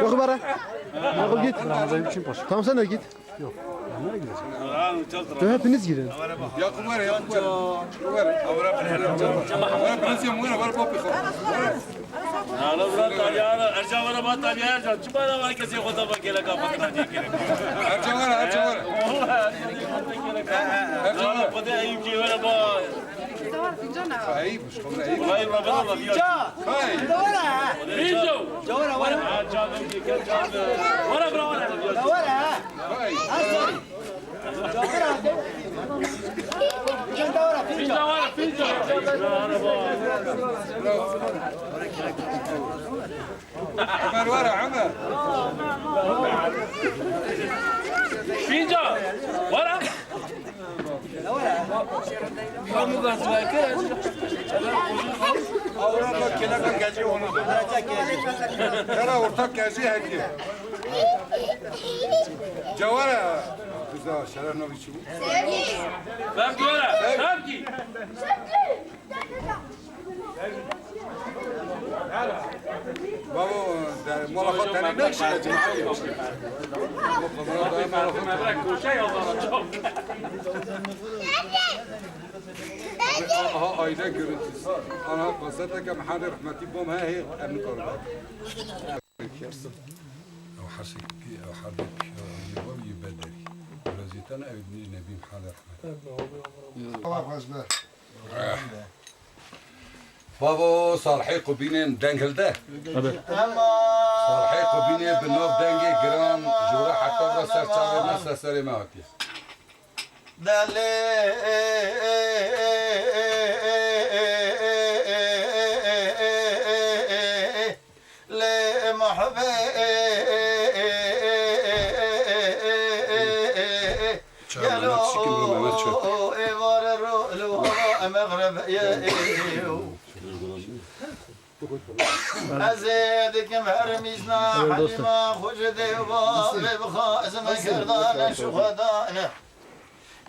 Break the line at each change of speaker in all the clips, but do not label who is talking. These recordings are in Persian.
Yok bara. Yok git. Tamam sen de git. Yok. Nereye gideceksin? Hepiniz gidin.
Ya kumara ya kumara. Avra prens ya mura var popi.
Ala bırak talyara, ercan var ama talyara ercan. Çıbara var kesi koda bak gele kapatına diye gerek.
Ercan var ercan var.
Ercan var. Koda ayıp ki var ama.
Ayıp, şuna ayıp.
Hayır baba baba.
Hayır.
Rinjo. Jawara var. Ercan ki ercan. Vara bra vara.
Hayır.
Pinja vara pinja.
عمر ورا عمر
Pinja. Vara.
Avrupa kelaka gece onu. Kara ortak gezi hediye. Cevara. Güzel şeref ne biçim?
Ben vara. Sevgi.
Baba mulakat tane ne işe yarayacak?
Bırak koşay Allah'ına çok.
Aha aile görüntüsü. Ana قصتك محل رحمتي بوم ها هي ابن كربلاء. أو حسك أو حرك يولي بدري. ولزيتنا ابن نبي محل رحمتي. بابا صالحي قبينين دنگل ده. صالحي قبينين بنوف دنگي جران جورا حتى بسر چاوي نسل سري ما هاتي.
دلي لمحبي قالوا إيوار الرؤلو مغرب يا إيو أزيدك مرميزنا حليما خجدي وبخاز مكردان شخدانا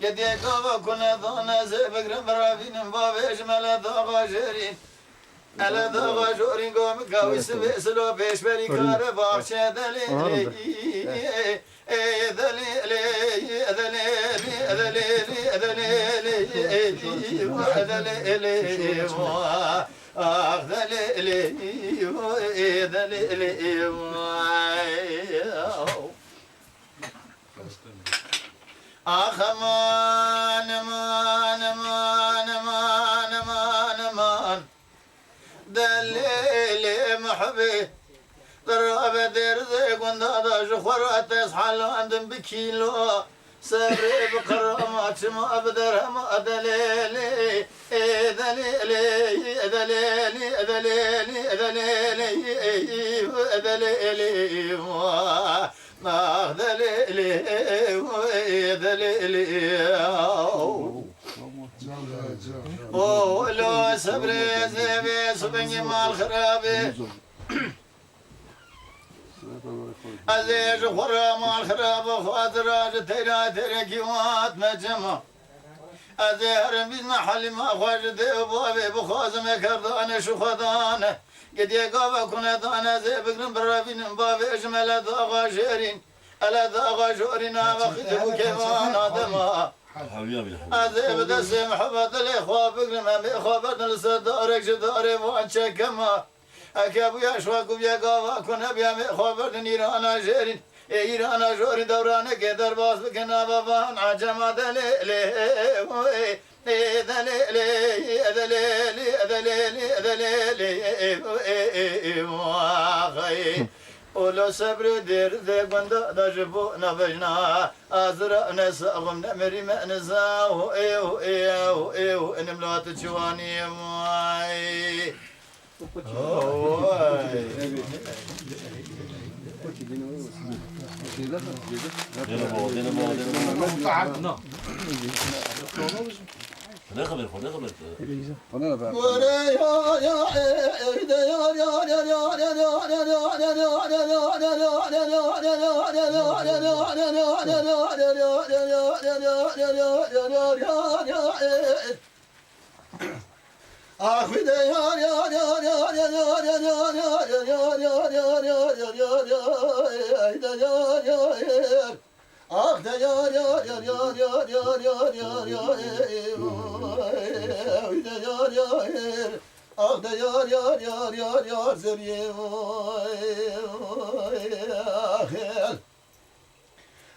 يدي قوة كنا ضانا زبق رمرابين بابيش ملا ضاغا جرين ألا ضاغا جورين قوم قاوي سلو بيش بري كار باخشة دليلي دليلي آخ مان مان مان مان مان مان دليل محبي ضرب درزي كنت هذا شخورات يصحى عندهم بكيلو سري بقرامات ما أبدر ما دليلي دليلي دليلي دليلي دليلي دليلي ما دليلي دليلي لو صبري زبي صبني مال خرابي أزيج خرام الخراب خاطراج تيرا تركيوات مجمع أزير بيزنا حل ما خواجد بابي بخازم كردان شخدان قد يقاب كنا دانا زي بقرن برابين بابي اجمل داغا جيرين ألا داغا جورنا وخدبو كيفان آدما أزي بدسي محبت الإخوة بقرن ما بإخوة لصدارك جداري وانشا كما أكابو يشواكو بيقاوا كنا بيامي خبر نيرانا جيرين إيرانا جوري دورانا كدر باس بكنا بابان عجما دليلي دليلي دليلي دليلي دليلي واخي ولو صبر دير ذي قند دجبو نبجنا أزرع نساهم نمري ما نساو إيو إيو إيو إنملات تشواني ماي
Ne haber? Ne haber?
Ah bir de yar yar yar yar yar yar yar yar yar yar yar yar yar yar yar de yar yar ah de yar yar yar yar yar yar yar yar yar de yar yar ah de yar yar yar yar yar zeriye ah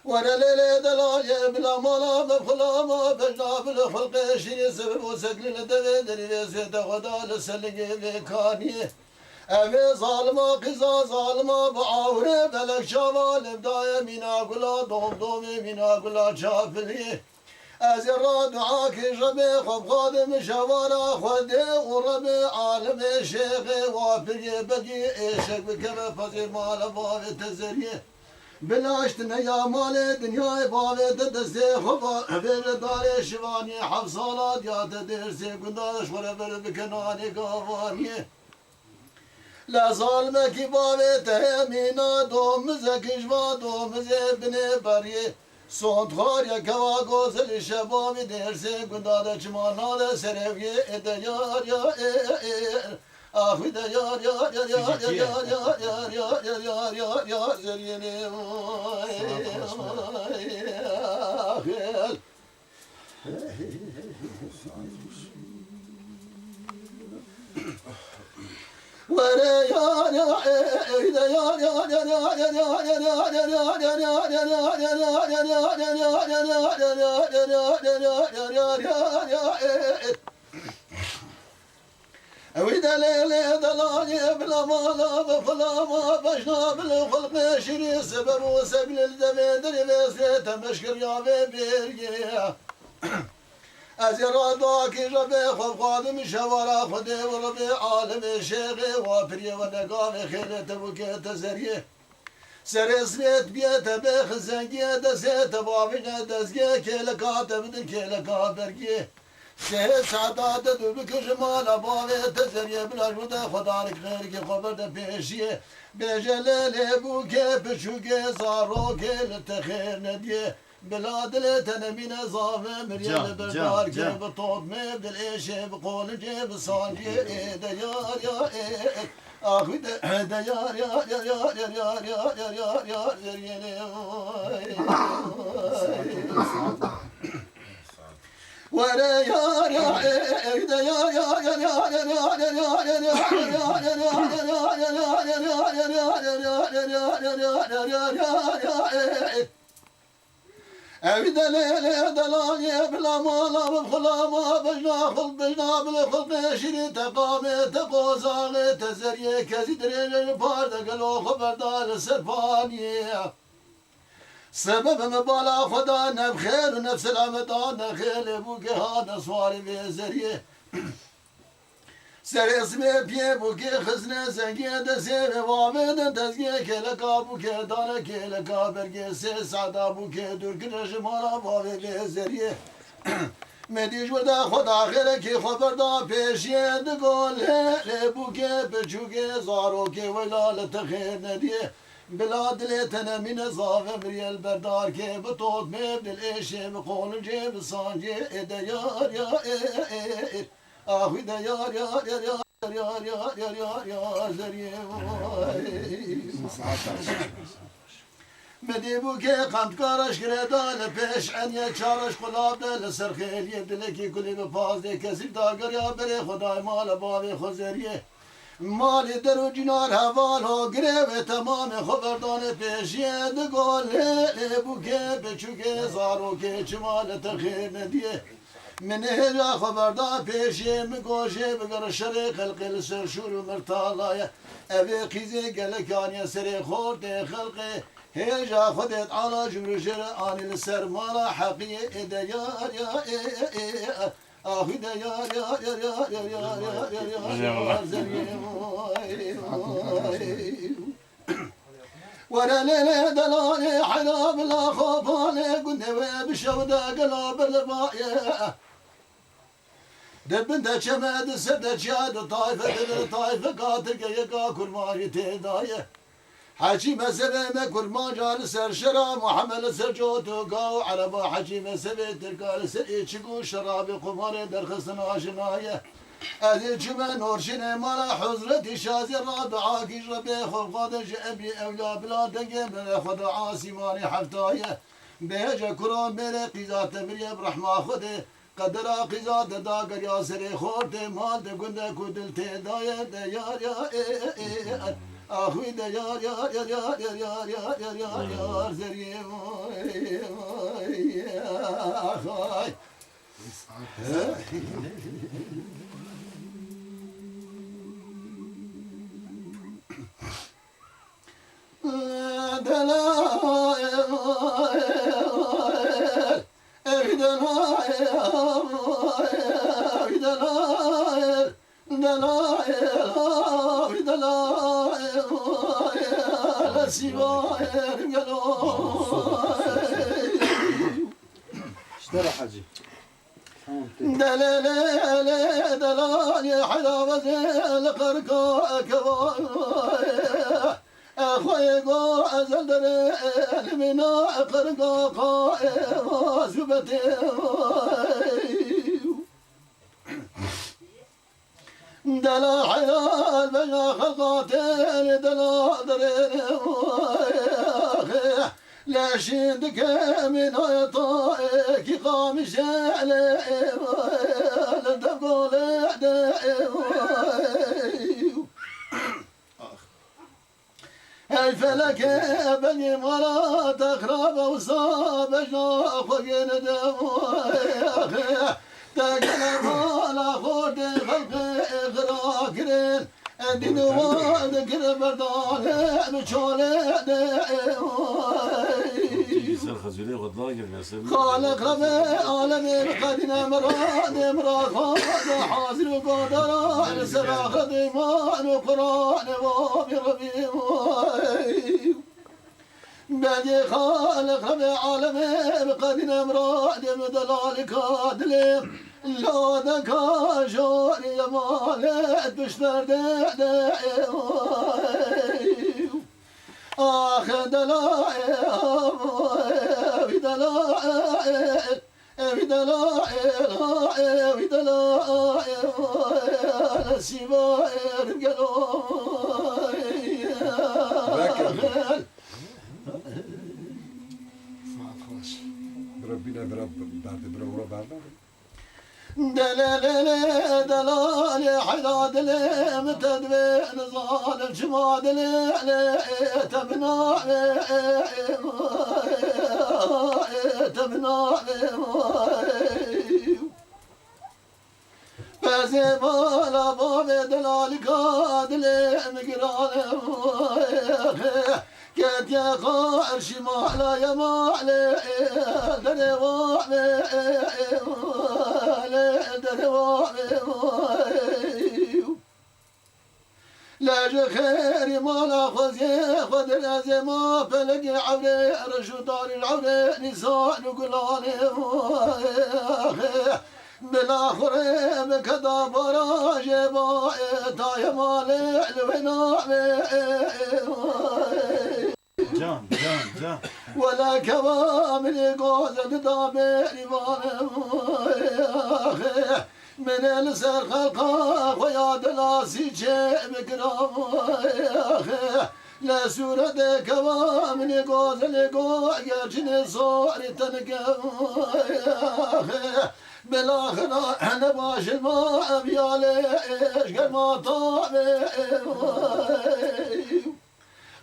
ورا ليلة دلالي بلا مالا بخلا ما بجنا بالخلق شيء سبب وسكن الدبدري زيد غدا لسلقي بكاني أبي ظالما قزا ظالما بعوري بلك شوال بداية منا قلا دوم دومي منا قلا شافلي أزر دعاك ربي خب خادم شوارا خدي وربي عالم الشيخ وافقي بقي إيشك بكبه فزي مال بابي تزريه بلاشتنا يا مال دنيا بابت دسته خبا بر دار شواني حفصالات يا تدرسي قداش ولا بر بكناني قواني لا ظالمك بابت همينا دومزك جوا دومز بني بري صوت خار يا كوا غوزل شبابي درسي قداش مانا سرفي اديار يا ah bir de yar yar yar yar yar yar yar yar yar yar yar yar zeryenim Vere yar yar de yar yar yar yar yar yar yar yar yar yar yar yar yar yar yar وإذا ليلة ضلالي بلا مالا بفلا ما بشنا بالخلق شري سبب وسبل الدمدري بسيت مشكر يا بيرجي أزرادك ربي خف قادم شوارا خدي وربي عالم الشيخ وافري ونقام خيلة وكيت زريه سرسنت بيت بخ زنجي دسيت بابنا دزجي كيلكات بدن كيلكا برجي شهر سعادت دبکش مال باوی تزریه بلاش بوده خدا نکرد که خبر ده پیشیه بجلال بو که پشوگه زارو که لتخیر ندیه بلا دل تنمین زاوه مریل بردار که بطوب مبدل ایشه بقول جیب سانجی ده یار یار آخوی ده یار یار یار یار یار یار یار یار یار ولا يا يا يا يا أبدا ليلة دلالي بلا مالا بخلا ما بجنا خلق بجنا بالخلق شري تقامي تقوزاغي تزريه كزيدرين البارد قلو خبردار سرفانيه سبب مبالا خدا نبخير ونفس العمدان نخيل بوكي هانا صواري بيزريه سر اسمي بيه بوكي خزنة زنگيه دسيه وامدن تزگيه كيلكا بوكي دانا كيلكا برگيه سي سعدا بوكي دركن رجمالا وامي بيزريه مديش ودا خدا خير كي خبردا پیشيه دقول هي بوكي بچوكي زاروكي ويلال تخير نديه بلاد ليتنا من زاغ مريال بردار كي بطوط مبن الاشي بقول جيب صانجي ادا يار يا اخوي دا يار يار يار يار يار يار يار يار يار زريه مدي بوكي قند كارش كريدان بيش عنيا چارش قلاب دل سرخيل يدلكي كلي بفازي كسيب داگر يا بري خداي مال بابي خزريه مالی در و جنار حوال ها گره تمام خبردان پیشیه دگال لی بوکه بچوکه زاروکه چمال تخیر ندیه من هجا خبردان پیشیه مگوشه بگر شر خلق لسرشور و مرتالایه اوی قیزه گلکانی سر خورد خلقه هجا خودت علا جمرشر آنی لسر مالا حقیه ادیار یا آخی ده یار یار یار یار یار یار یار یار ولا ليلة دلالي حنا بلا خوفاني قلنا بشودة قلاب الباية دبنت شماد سد شاد طائفة قاتل يقا كل ما يتدايه حاجي مسبه كل ما جال سر شراب وحمل سر جوتو قاو عربا حاجي مسبه تلقى سر يشقو شراب قمار درخص ناشنايه
أذي جمن ورشنا مال حضرتي شازي الرابعة كيش ربي خلق قادش أبي أولا بلا دقيم خد عاصماني حفتايا بهجا كرام بيري قيزات مريا برحمة خده قدر قيزات داقر يا سري خورتي مال دقنده كدلتي دايا ديار يا أخوي ديار يا زريم أخوي
اشترى حاجي
دلال دلال حلاوة القرقاء كبار أخوي قو أزل دري منا قرقاء زبتي دلا حيال بنا خلقاتين دلا درين لا شدك من طائك قامش علي لا تقول الفلك بني مرات أخراب وصاب أخوين دم تقل مالا خود خلق إغراقرين الدين وادك بردان بشولين خالق ربي عالمي بقدنا مراد حاضر وقدر سباق ديمان وقرآن وابي ربي بدي خالق ربي عالمي بقدنا مراد بدلالك عدلي لا دكا شوري مالت بشتر دعي آخ دلائي دلائي دلائي دلائي السبائر قلوي
بربينا برب بعد برورا بعد
دلال دلال حداد متدبين ظالم جماد تبنى فزيبالا باب دلال قادل مقران كنت يا خار شمال يا مالي لا خير ما لا خذ خذ الازمه فلقي عوري رشو دار العوري نساء نقولاني بالاخر بكذا براج بايتا مالي الونا جان ولا كوامل قوزة دابر إيمان من السر خلقا ويا دلاسي جيب كرام لا سورة كوامل قوزة قوزة جن صار تنقم بالاخرة أنا باش الماء بياليش ما طابي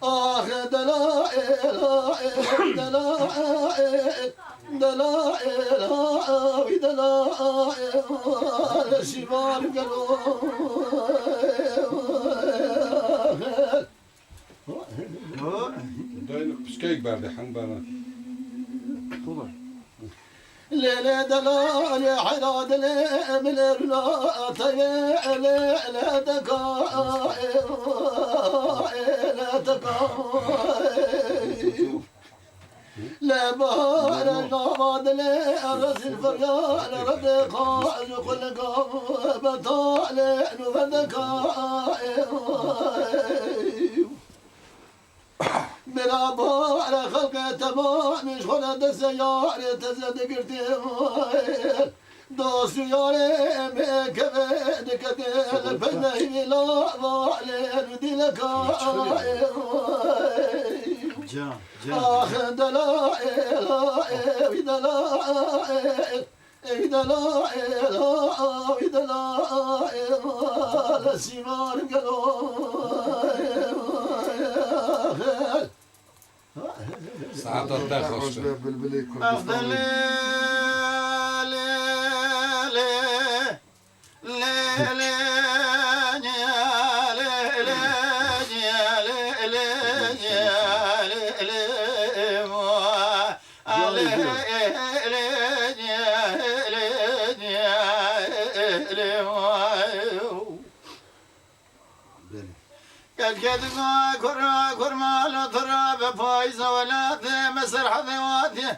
آخ دلائل دلائل دلائل دلائل شبال
دايلك بسكيك بعد حن بنا
ليلة دلال حداد من الرلا طيع لا تقع لا تقع لا بار النواد لأرس الفريال رد قاعد كل قام بطال نفدكا مرابا على خلق تمام مش خلد السيارة تزد قرتين dostu yareme keve kadel peyne la valer dile kay
Can.
ah dala la sigar galo
سعادت خوش
أفضل كدقا كرا كرمال تراب فايز ولاد مسر حذواتي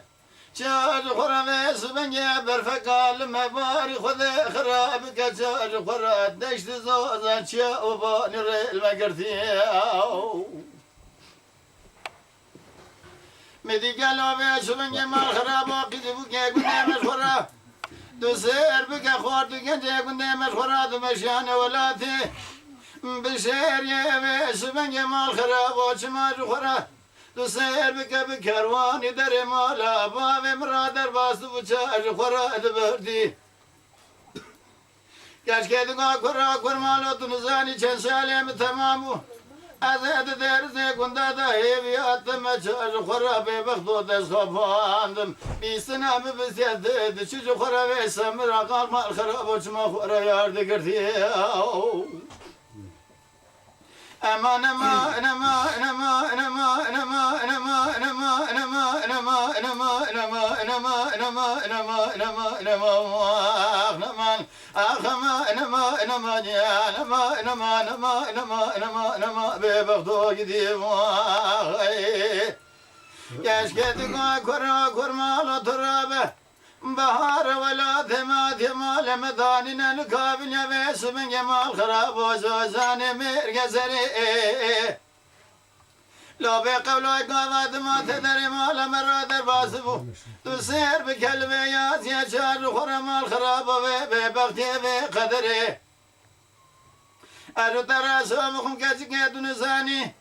شاج خرا سبنجا برفقال مباري خذ خرابك شاج خرا دشت زوزا شا وبانر المقرتي مدي قالوا بيا سبنجا ما خراب وقيد بك قدام خرا دوسير بك خورد جنجا قدام خرا دمشان ولاتي بشير يا سبن جمال خراب وشمال خرا تسير بك بكروان دري مالا باب مرادر باس بشاش خرا دبردي كاش كدقا خرا كرمالو تنزاني چن سالم تمامو ازاد درزه كندا دا هيبيات مشاش خرا ببخدو دز خفاندم بيسنا ببسيد دشج خرا وسمر قال مال خراب وشما خرا يارد كرتي أمان أما أنما أنما أنما أنما أنما أنما أنما أنما أنما أنما أنما أنما أنما أنما أنما أنما أخما أنما أنما أنما أنما أنما أنما أنما أنما ببغضو قديم كشكتك كرا كرمال ترابه بهار ولا ثمات مال مداننا الكابل يبيس من جمال خراب وزوزان مرقزري لو بقولوا قضات ما تدري مال مرادر باسبو تسير بكلميات يا شار خرم الخراب ببغتي بقدري أرو ترى سومكم كتك دنزاني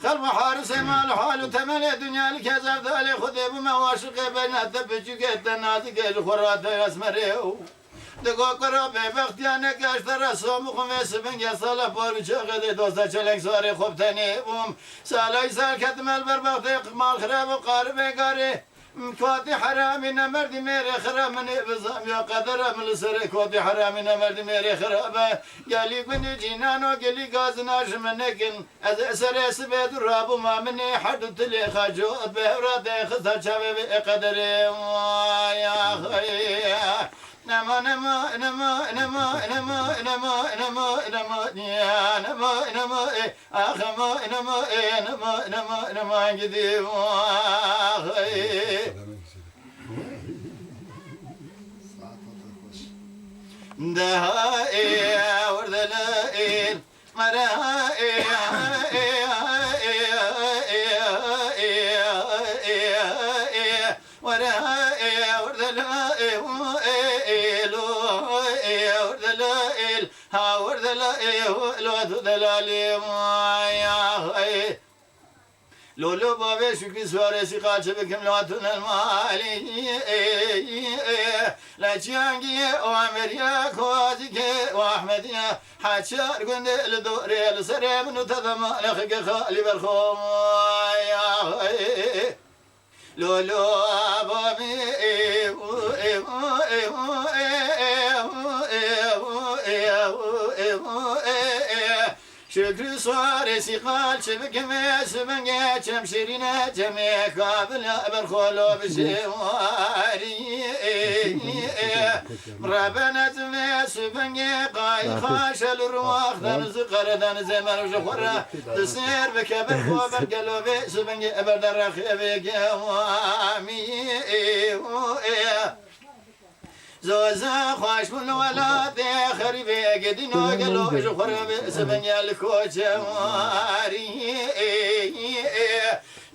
خلف حارس مال حال تملي دنيا الكذب ذالي خذي بمواشق بين الدبجك التنازق الخرات يسمريو دقو قرابي بختيانا كاش ترى سومكم يسبن يصالة بارجا غدي دوستا چلنگ سواري خوب تنيبهم سالاي سال كتم البربختي مال خراب قاربي قاري كواتي حرامي نمرد ميري خرامني بزام يا قدر من السر كواتي حرامي نمرد ميري خرابه قالي كني جينانو قالي غازناش منكن از سر سبيد رابو ما مني حد تلي خاجو بهرات خسا شباب قدري يا خي نما نما نما نما نما نما نما نما يا نما نما اخما نما نما نما نما جدي دهائي وردلائي مرائي ورائي وردلائي وردلائي ها وردلائي وردلائي وردلائي لولو بابي شكري سوارسي قاتش بكم لواتون المالي لا تشانجي وامريا كوازيك واحمديا حاشار قند الدوري السريم نتذم لخك خالي بالخوم لولو بابي شكري صاري سيقال شبكمي سبنجي شمشيرينا جمي قابل بالخولو بشواري ربنا تمي سبنجي قاي خاشل الرواح دان زقر دان زمن وشخورة تسير بك بالخو بالقلوب سبنجي بردر خيبك وامي زوزا خواش من ولاد خريبي قدينو قلو شخر سبنيا الكوشواري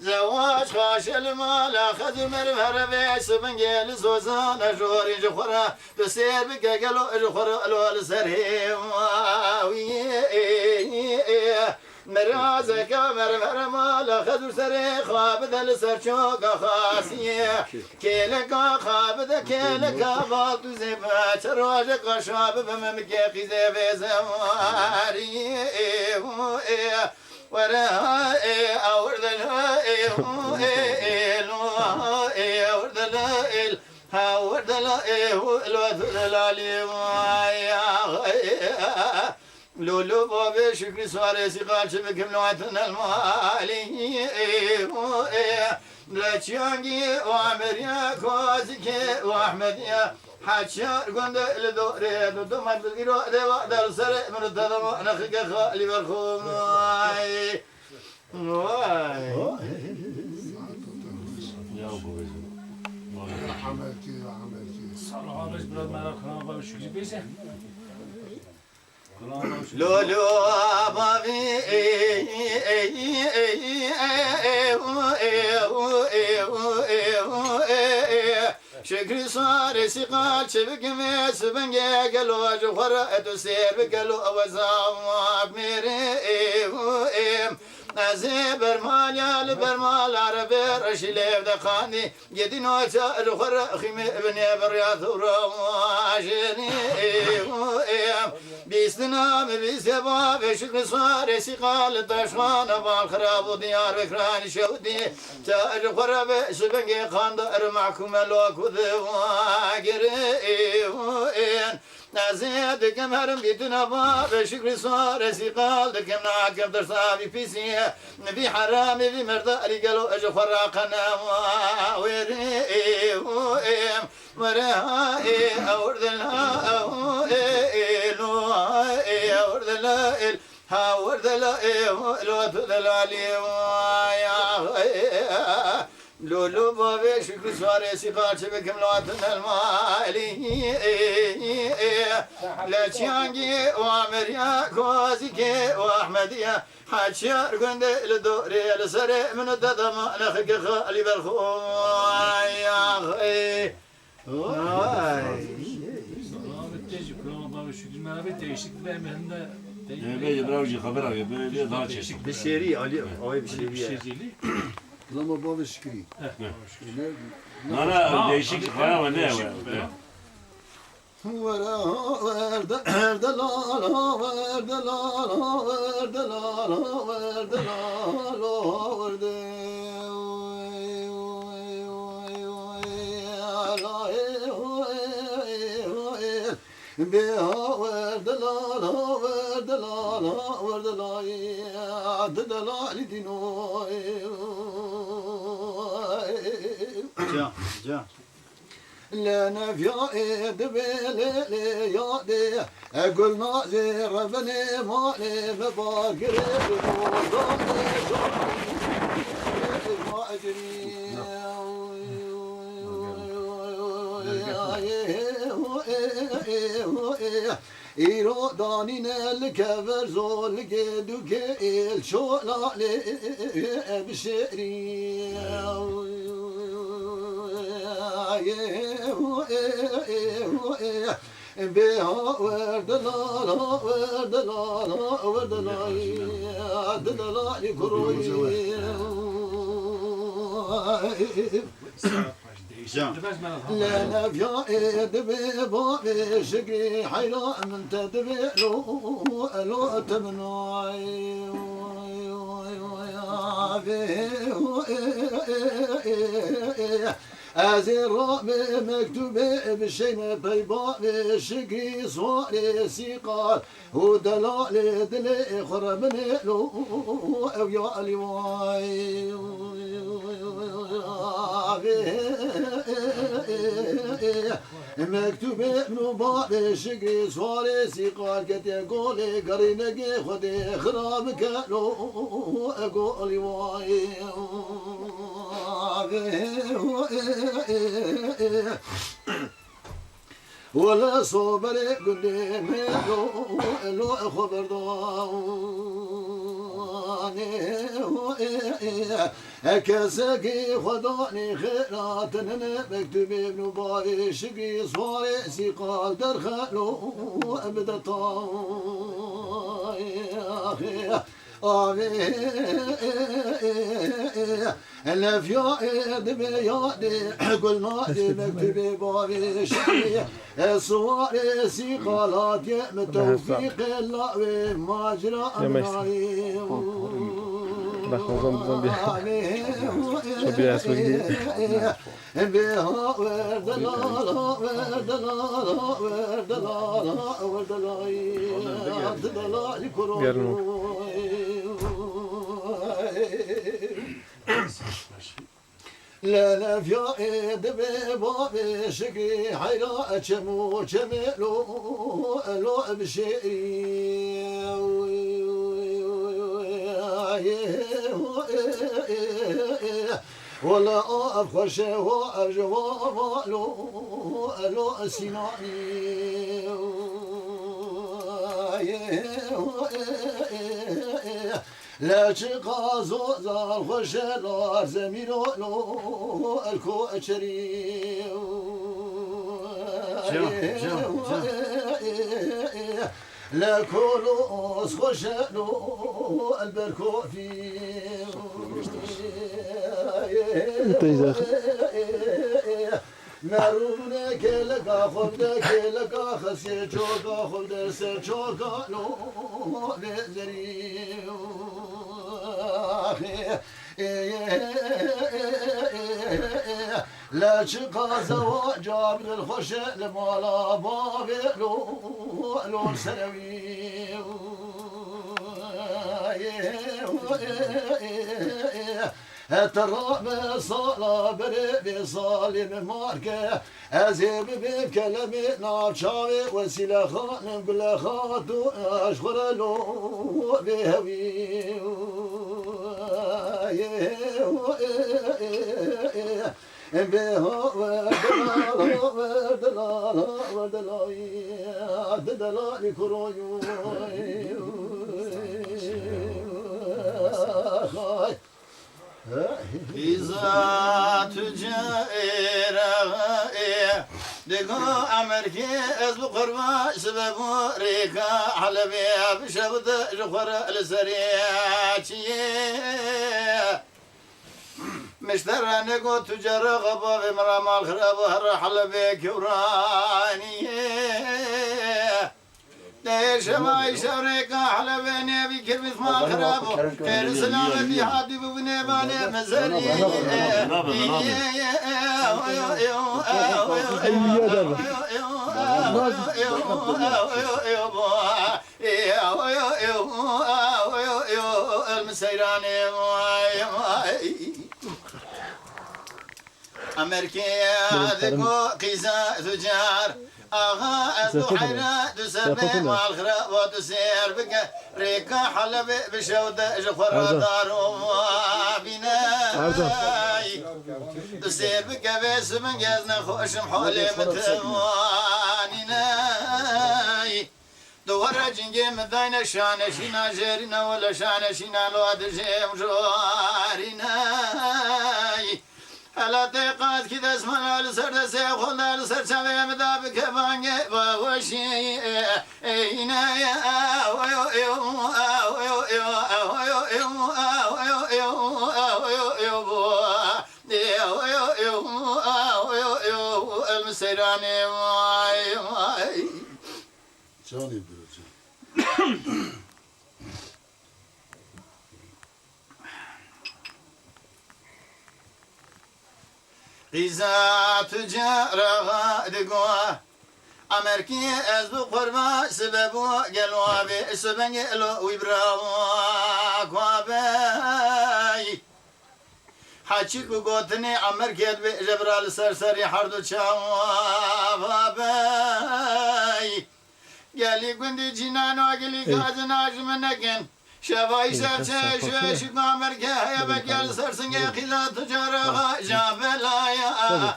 زواج خاش المال أخذ مرمر بيس بنجيل سوزان أجوري جخورا بسير بكاكلو جخورا الوال سرهم مرازك مرمر مال أخذ سري خابد السرشوك خاسية كيلك خابد كيلك بالتو زبا شراجك شاب بممكي زبا زواري ورائي أورد الهائي أورد الهائي أورد الهائي الوثل العلي لولو بابي شكري سواري سيقال شبكم لوعتنا المالي لا تشانجي وعمريا كوازكي وأحمديا حاشر قند الدوري دوما بالقيرو دوا دار سر من الدم نخك خالي بالخوم واي لولو بابي شكري صار سقال شبك ميس بنجا قالوا جوهر تسير بقالوا وزام ميري نازي برمال يا برمال عربي رشيلي دخاني يدينو جوهر خيمي بني برياض وراجني بيستنا بيسبا بشكري صار سقال تشوان بالخراب ديار بكران شودي جوهر بسبنجا خاندر معكم لوكو واجرين نازيد كمرم بيتنا باب شكري صار سيقال دكم ناكم درسابي بيسيه نبي حرام بي مرضى قالوا اجو فراقنا ويري مرهاي اورد الها اورد الها هاورد الوت العلي يا لولو بابي شكري سواري سيقال شبكم لواتنا المالي لا تشانجي وامريا كوازيكي واحمديا حاشر قند الدوري لسري من الددم نخك خالي بالخوم يا اخي
Böyle bravo haber abi böyle daha çeşitli.
Bir şeri Ali, o bir şeri.
Lama baba şükri.
Nana değişik var ama ne var?
لا نفيا دبل يا دي اقول نازي ربني مالي مباقر ما اجري إيرو دانين الكفر زول جدوك الشولا بشري بها ورد لا كروي لا نفيا دبي بابي شقي حيلا من تدبي لو تمنعي أزر مكتوب بالشين بيبا شقي صواري سيقال ودلال دلي خربني لو أو يا لواي مكتوب ابن باب شقي صواري سيقال كتي قولي قرينك خدي خرابك لو أقولي واي ولا صبر قولي لو خبر ضاني كساكي خداني خيراتنا مكتوب ابن باري شقي صواري سيقال درخلو أبدا طاي الافياد بيادي كل نادي مكتوب بابي شقي الصواري سيقالات يم توفيق الله ماجرى أمناي
Bak o zaman bir çok bir resme gidiyor. Yarın o.
لا لا في بابي شقي حيرا أشمو شملو لو ولا أفخش وأجوا لو سيناني لا تقازو زال خشلار زميلو لو الكوتشري لا كولوس خشلو البركو في مرونه كلكا خمده كلكا خسي چوكا خمده سر چوكا لو بزري لا تقازا وجابر الخشة لمالا بابي لو سنوي ترى صلاة بري صالم ماركة أزيب بكلمة نافشاوي وسيلة خانم كل خاطو أشخر له بهوي بها ودلال كرويو
إذا تجائر دقو أمريكي أزبو قربا سبب ريكا حلبي بشبط جخور السريعي مشترى نقو تجار غبا في مرام الخراب وهر حلبي كوراني ليش ما يشارك حلبيني بكرمس ما خرابو خير سلامتي حادي ببني بالي مزري المسيراني أمريكا ذكو قيزا تجار آغا أزدو حيرا دسبي مع الخراب ودسير بك ريكا حلبي بشودة جفر دارو بناي دسير بك بيس من جازنا خوش محولي متوانيناي دوار جنجي مداينة شانشينا جيرنا ولا شانشينا لواد جيم جواريناي هلا تقاد كذا اسمنا لسر سيخونا لسر سوي مدابك بانجي ووشي إينا يا المسيراني
شاني بروجي
إذا تجار غادقوا أمريكي أزبو قربا سببو قلوا بسبن قلوا ويبراوا كوابي حاجيكو قوتني أمريكي بجبرال سرسري حردو تشاوابي قالي قندي جنانو قالي قازنا جمنكن شباي سرسة شوش قامرك يا بقال سرسن يا خلا تجارها جابلا يا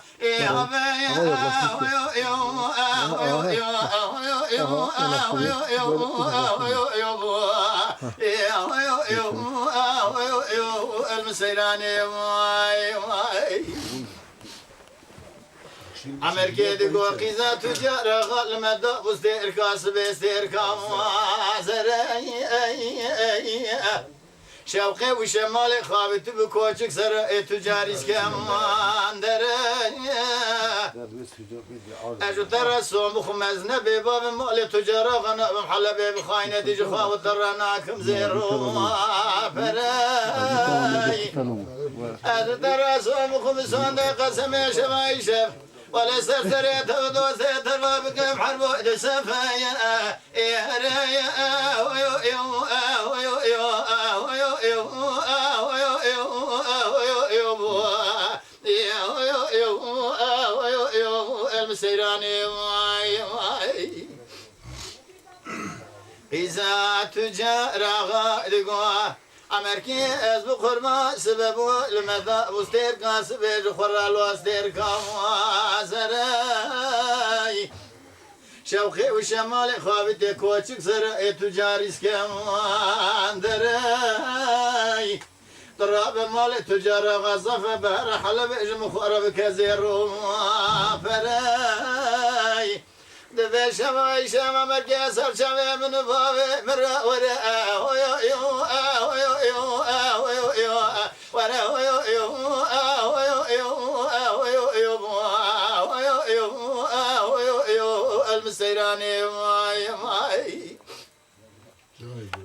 المسيراني واي واي أمريكا دقو قيزة تجارة غال مدى بستير كاسب استير كاموازري شوقي وشمالي خابت بكوشك سر تجاري سكمان دري أجو ترى سوم خمز نبي باب مالي تجارة غنى بمحلبي بخاينة ديج خاوت ترناكم زيرو فري أجو ترى سوم خمز سوند قسم شماي شف ولا سرسريت ودوسيت البابكم حربو دسفايا يا ريا المسيراني إذا تجارة غادقوا أمريكي أزبق خرما سببو المدى بستير كان سبيج خرال واستير كاموازري شوقي وشمالي خابت كوتشك سر تجاري سكمان دري ضرب مال تجارة غزف بهر حلب اجم خرب كزير فري دفع شماي شما مركي سر شمي من بابي مرا ورا ويو يو ويو يو ويو يو ورا ويو يو ويو يو ويو يو ويو يو ويو يو المسيراني ماي ماي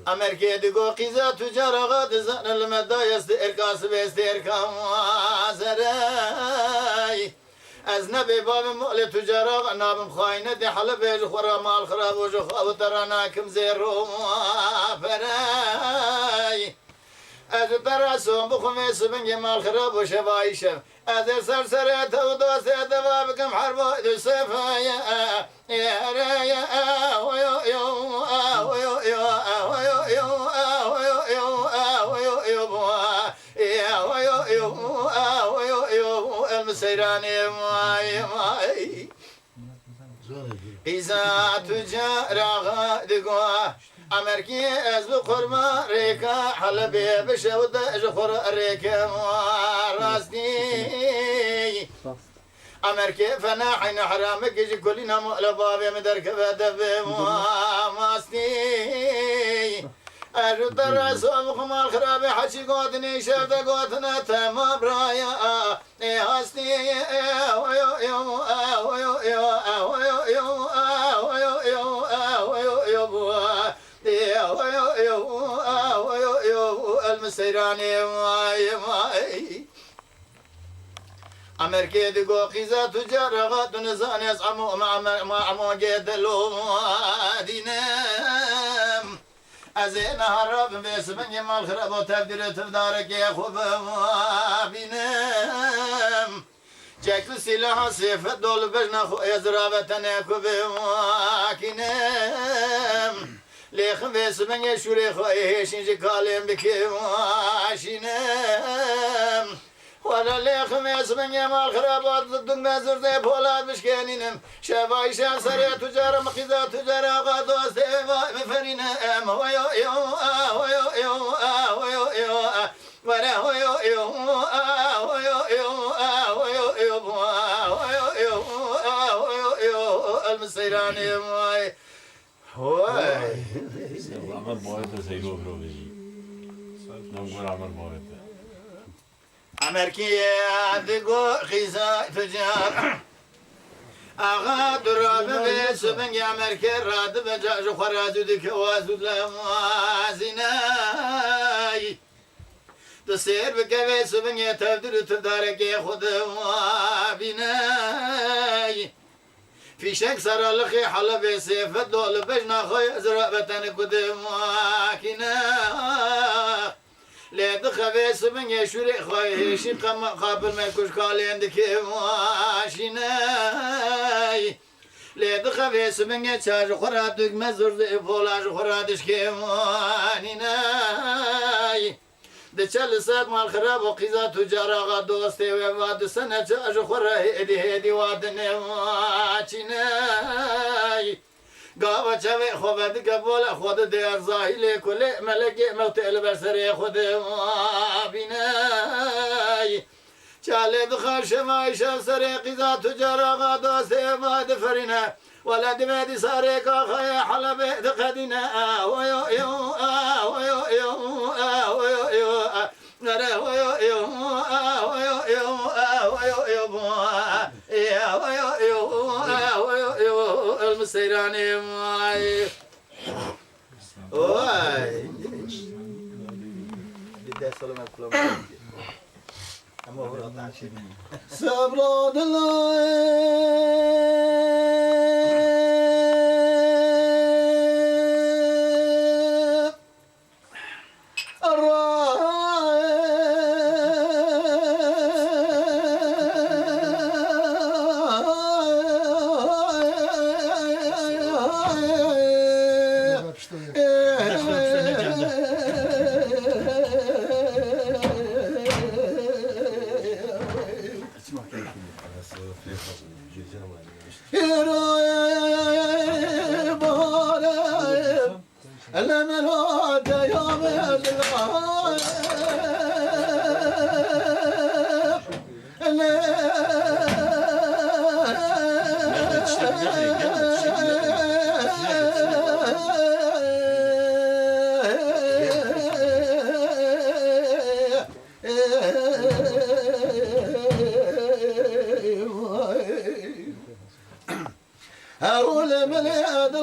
أمريكا دقو قيزة تجارة غاد زن المدى يستير كاسب يستير كاموازري أزنبي باب مال تجارة نابم خاينة دي حلب يجو خورا مال خراب وجو خاب تراناكم زيرو فراي أجو تراسون بخميس بنجي مال خراب وشباي شف أزر سرسريت ودوسيت بابكم حربو دو سفايا يا ريا ويو يو ويو يو ويو يو ويو يو ويو يو يا ويو يو ويو يو المسيراني ماي ماي إذا تجارة غادقوا أمريكي أزبق خرما ريكا حلبي بشود جخور ريكا راستي أمريكي فناحين حرامك يجي كلنا مقلبا بمدرك بدفي ماستي أجو ترى سوام خمال خرابي حشي قوتني شفت قوتنا تمام برايا هاستي ويو يو ويو يو ويو يو ويو يو ويو يو المسيراني ماي ماي أمريكا دقو قيزة تجارة غاد نزاني أصعمو مع عمو جيدلو دينام أزين هرب باسم يمال خرب وتبدل تفدارك يا خوب بينام جاكل سلاح سيف دول بجنا خو يزرابة ناكو بواكينام ليخ باسم يشوري خو يهيشين جكالين بكي واشينام ولا ليخ باسم يمال خرب ضدن بازر زي بولاد مشكانينم شافاي شان سريع تجارة مقيزة تجارة غادو سيفا مفرينام ويو يو ويو يو ويو يو ولا ويو يو ويو يو ويو يو ويو يو المسيراني ماي هواي
عمر بويته سيلو بروبي نقول عمر بويته
أمريكا دقو خيزة تجار أغا دراب بيس بنجي أمريكا راد بجاج خرازو ديك وازود لموازيناي تسير بكبيس بنجي تبدل تدارك يخد وابيناي في شك سر الخي حلب سيف الدول بجنا خوي زرابة قدم واكنا ليد خبيس من يشوري خوي شيق قابل ما يكوش قالين دكي واشيناي ليد خبيس من يتشاج خراتك مزور فولاج خراتش كيمانيناي دچل سات مال خراب وقيزة تجارة غدوستي وبعد سنة تاج خرا هدي وادن واشيناي قاوة شوي خوبت قبول خود دير زاهي كل ملك موت البصري خود بناي چاله بخش ما شب سر قضا تجارة غدا سيما دفرنا ولا دمد سارك خي حلب دقدنا ويو يو ويو يو ويو يو نرى ويو يو ويو يو ويو يو ويو يو ويو يو المسيراني ماي واي بدي اسلم الكلام
سبراد الله هول من هذا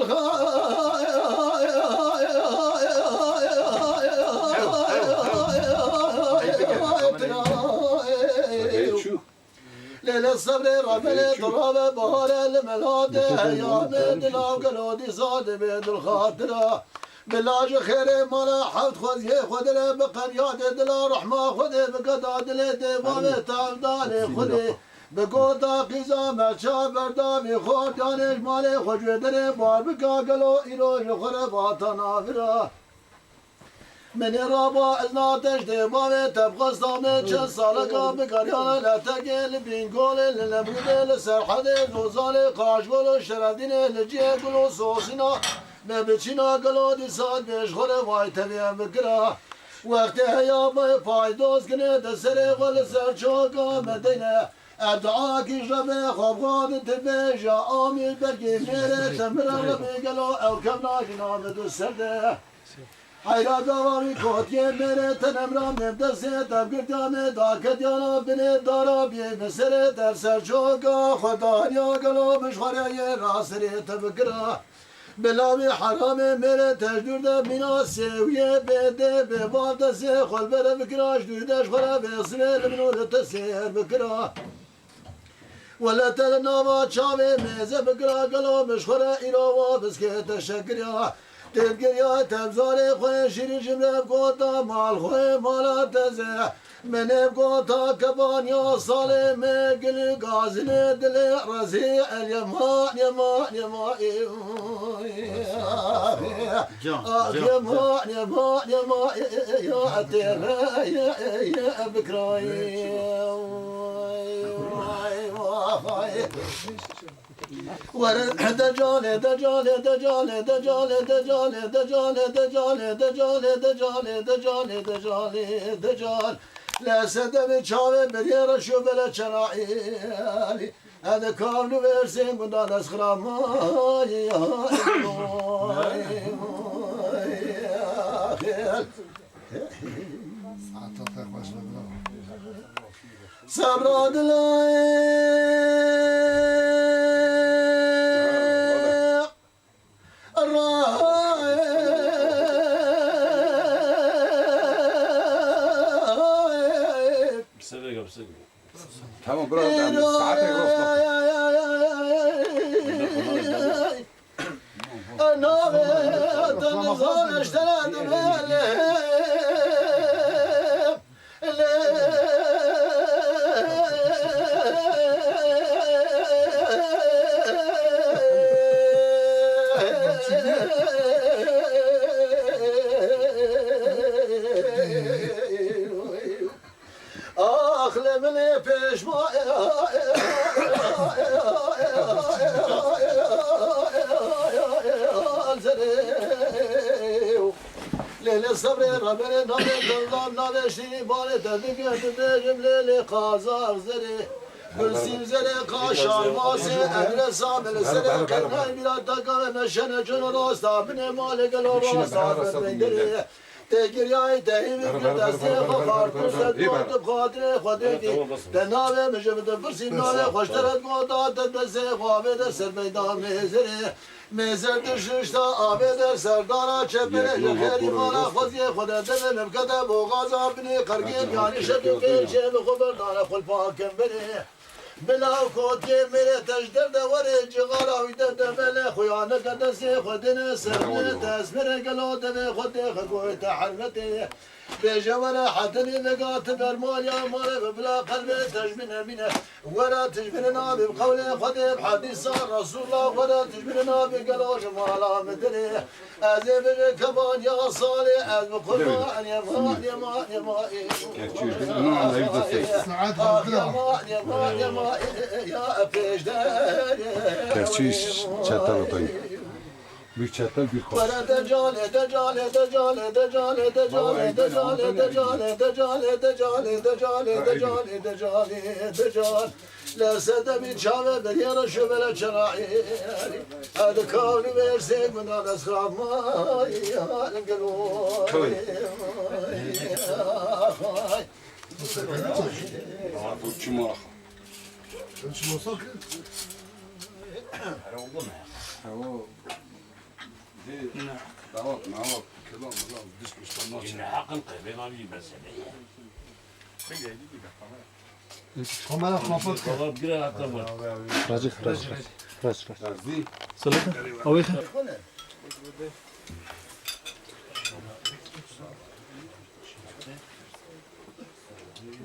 ليلة الصبر رمل طراب بهار الملادة يا مدنا قلودي صاد بيد الخاطرة بلاج خير مالا حوت خذ خذ بقريات دلا رحمة خذ بقضاء دل ديوان تعبدان خذ بقوتا قيزا مرشا بردامي خود دانش مالي خوشويدن بار بكا قلو إيروش خرباتا نافرا من رابا ازناتش ديبامي تبقى صامي چه سالكا بقريانا لتقل بينقول للمرد لسرحد نوزال قاشقول شرفدين لجيه قلو سوسينا ببچينا قلو دي ساد بيش خرباي تبين بكرا وقت هيا پایدوز کنه دسر غل سر چوکا مدینه ادعا کی جبه خوابغاد تبیجا آمیل برگی میره تمرا ربی گلو او کمنا جناب دو سرده حیرا دوامی کوتیه میره تنمرا مبدسه تبگردیانه داکدیانا بینه دارا بیه مسره در سر چوکا خدانیا گلو بشخوره راسره تبگره بلاوی حرام میره تجدور بینا سویه بده به بالد سه خل بره بکراش دویدش خورا بسره لبنو لتسیر بکرا ولا تلناوا چاوه میزه بکرا گلو مشخوره ایراوا بسکه تشکریا تلگریا تبزار خواه شیرین جمره بگوتا مال خواه مالا تزه منه بگوتا کبانیا ساله مگل گازنه دل رزی الیمان یمان یمان یمان یمان یمان یا تیره یا بکرایی ورد دجال دجال دجال دجال دجال دجال دجال دجال دجال دجال دجال دجال لا سدم چاوه بريرا شو بلا چرائي هذا كامل ورسين قدان اسخرام صبر
Tamam bırak saate
Aklımını peşma صبر ربنا نبي الله نبي شي بالي تدقت بجملة قازار زري كرسي زري قاشار ماسي أدرس عمل زري كنا بلا تقام مشنا جن راستا بني مالك لو راستا بندري تجري تهيم كدسي خفار كرسد موت بخاطر خديتي تناوي مجبد برسي ناوي خوشترد موتات تدسي خوابي در سر ميدان مزري مزر دششتا آبی در سردارا چپره جخیری مالا خوزی خود دل نبکت بوغازا بنی قرگین یعنی شدو که چه بخبر داره خل پاکم بری بلاو کود که میره تجدر دوره جغارا ویده دمله خویانه کدسی خودین سرمه تسمره گلو دمه خود خگوی تحرمتی بجوار حتني لقات برمال يا مال بلا قلب تجبن منه ولا تجبن نابي بقول خدي بحديث رسول الله ولا تجبن نابي قالوا جمال مدري ازي بالكبان يا صالح از بقربان يا ما يا ما يا ما يا ما يا بيجدار
ترچیش چطور طيب büyük çatal bir kol.
لا سدم شامه بدير شبل شراعي هذا كون بيرسيك من هذا اسخاف ما نقلوا
دعوات معوات كلام الله بدش مش طناش
إن حق القلب ما بيجي بس
هم خافوت
والله بقرا حتى ما
راجع
زي
صليت أو إخي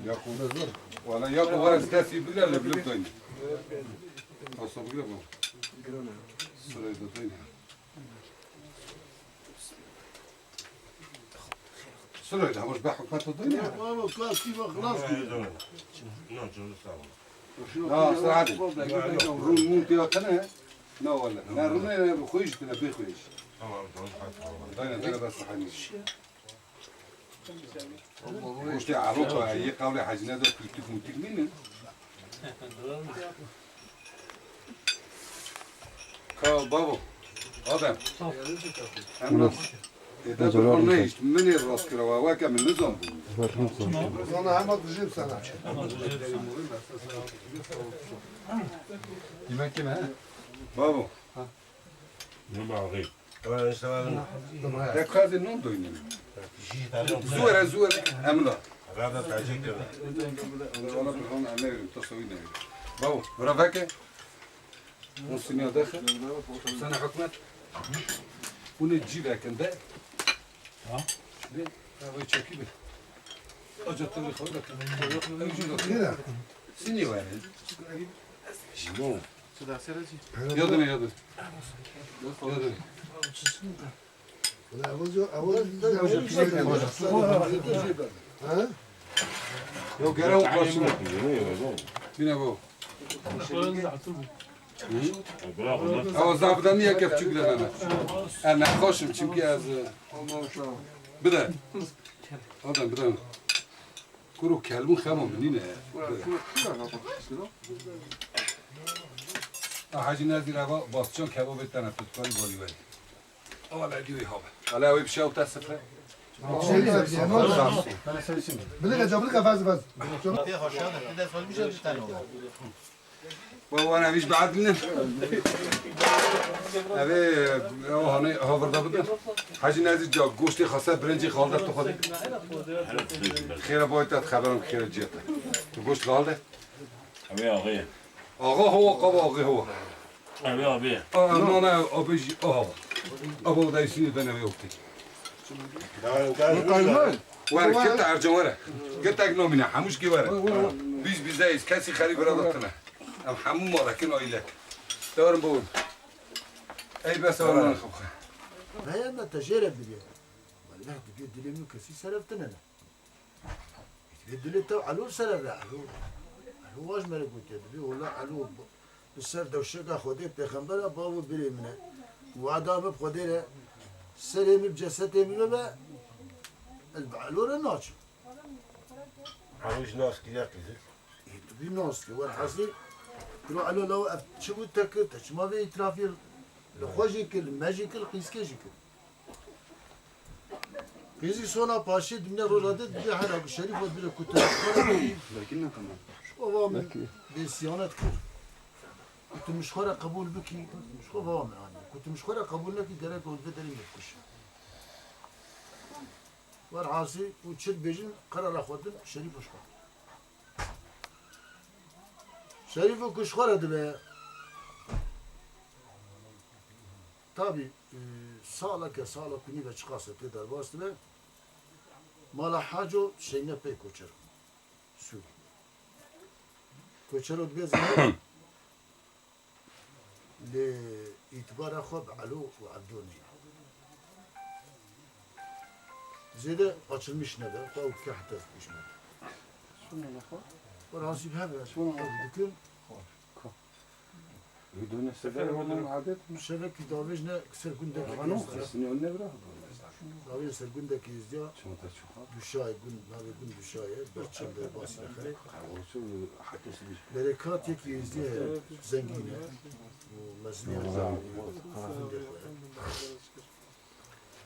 ياكو نزر ولا ياكو ولا استاسي بلا لا بلا طين اصلا بلا ما سريد طين سريد همش بحكمة الطين
والله كلاس كيف خلاص
اه صراحة رون مونتي وقنا لا ولا لا رون انا بخويش بلا بخويش طين بس حني وش تعرفوا هي قولي حاجنا ده كنت موتيك منه كاو بابو آدم أنا إذا بقولناش من الراس كلا واقع من النظام
أنا هم تجيب سنة
يمكن كمان بابو
ما غير
ده كذا نوم دوينه زور أملا
هذا تعجيك
والله بالهون أمير تصوينا بابو برافاك مصنع داخل سنة حكمت ونجيبها كان ده ها ليه هو يشوكي به أجت تقول خودك كده سني وين شنو يضني يضني يو قرأوا قرصوا مين أبوه أو زابدانية كيف تقول أنا خوشم çünkü az بدأ هذا بدأ كرو كلمة خامة منينة حاجة نازل هوا باسچان كباب تنفس کاری بالی ولی أول عديوي هوا على ويب شاو تسفر
بلغة جابلك فاز فاز
بابا أنا مش بعد منه أبي هني هافردا بدن حاجة نازل جا گوشتی خاصة برنجی خالده تو خودی خیره باید تات خبرم خیره جیته تو گوشت خالده
أبي أغير
آقا هو قبا آقا هو
أبي
أنا أبيج أبو دايسين بنا ويوكتي وانا كنت أرجع ورا كنت أجنو منها حموش كي ورا بيز دايس كاسي خريب رادتنا أم حمو مرة كنا إلى دورن بقول أي بس أنا خبخة
هيا ما تجرب بدي والله تجد لي من كسي سرفتنا تجد لي تو علو سرف علو واش مالك قلت والله علو السر دو الشقة خديت بخنبرة بابو بري منه وعدام بخديره سليم بجسدي منه البعلور الناچ
عروش ناس كذا كذا
تبي ناس كي والحصي كلو علو لو شو تك ما في ترافير لخواجي كل ماجي كل قيس كيجي كل قيسي صونا باشي دمنا رولادت بيا حنا الشريف ودبر كتر
لكننا كمان
شو من بسيانات كل كنت مشخورة قبول بكي مش خوفا يعني كنت مشخورة قبول لك درك ودبر يمكش والعاصي وتشد بيجن قرر اخوتن شريف وشخور شريف وكشخورة دبا tabi sağla sağla kuni ve çıkarsa tedar bastı ve mala haco şeyine pek koçer. Su. Koçer od bez le itibara xob alo ve abdoni. Zede açılmış ne be? Tav kahta işme.
شنو الاخوه؟
Var hasip hebe. Dükün
بدون السفر ولا عادات
şevek davejne sergundaki
انا خصني قلنا براه
davej sergundaki izdiya
شو تشوفها
düşay gün navi gün düşaye berçemde basi akhire.
شو حتى سبيش
Berekat yeki izdiye zengine. Bu mezniye